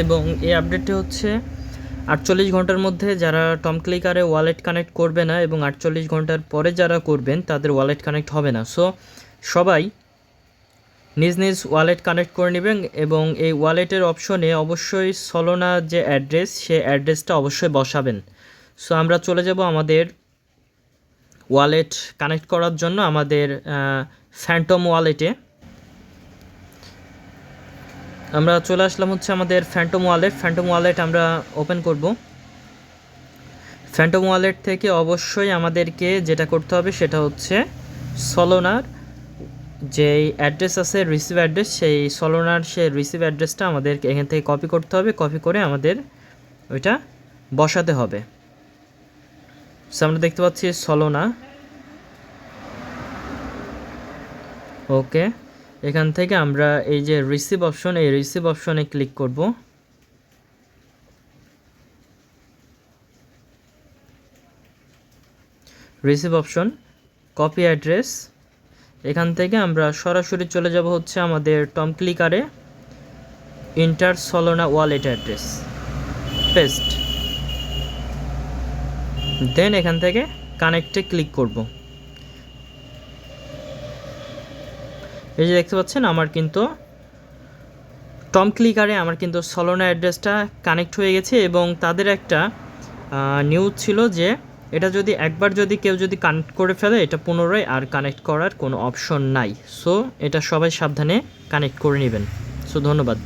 এবং এই আপডেটটি হচ্ছে 48 ঘন্টার মধ্যে যারা টম ক্লিকারে ওয়ালেট কানেক্ট করবে না এবং 48 ঘন্টার পরে যারা করবেন তাদের ওয়ালেট কানেক্ট হবে না। সো সবাই নিজ নিজ ওয়ালেট কানেক্ট করে নেবেন এবং এই ওয়ালেটের অপশনে অবশ্যই সলোনা যে অ্যাড্রেস সে অ্যাড্রেসটা অবশ্যই বসাবেন। সো আমরা চলে যাব আমাদের ওয়ালেট কানেক্ট করার জন্য আমাদের ফ্যান্টম ওয়ালেটে। আমরা চলে আসলাম হচ্ছে আমাদের ফ্যান্টম ওয়ালেট আমরা ওপেন করব। ফ্যান্টম ওয়ালেট থেকে অবশ্যই আমাদেরকে যেটা করতে হবে সেটা হচ্ছে সলোনার যেই অ্যাড্রেস আছে রিসিভ অ্যাড্রেস, সেই সলোনার সেই রিসিভ অ্যাড্রেসটা আমাদের এখান থেকে কপি করতে হবে। কপি করে আমাদের ওইটা বসাতে হবে। সো আমরা দেখতে পাচ্ছি সলোনা, ওকে। এখান থেকে আমরা এই যে রিসিভ অপশন, এই রিসিভ অপশনে ক্লিক করব। রিসিভ অপশন, কপি অ্যাড্রেস, এখান থেকে আমরা সরাসরি চলে যাব হচ্ছে আমাদের টম ক্লিকারে, enter Solana wallet address, paste. Then এখান থেকে কানেক্টে ক্লিক করব। এই যে দেখতে পাচ্ছেন আমার কিন্তু টম ক্লিকারে আমার কিন্তু সলোনা অ্যাড্রেসটা কানেক্ট হয়ে গেছে এবং তাদের একটা নিউজ ছিল যে এটা যদি একবার যদি কেউ যদি কানেক্ট করে ফেলে এটা পুনরায় আর কানেক্ট করার কোনো অপশন নাই। সো এটা সবাই সাবধানে কানেক্ট করে নেবেন। সো ধন্যবাদ।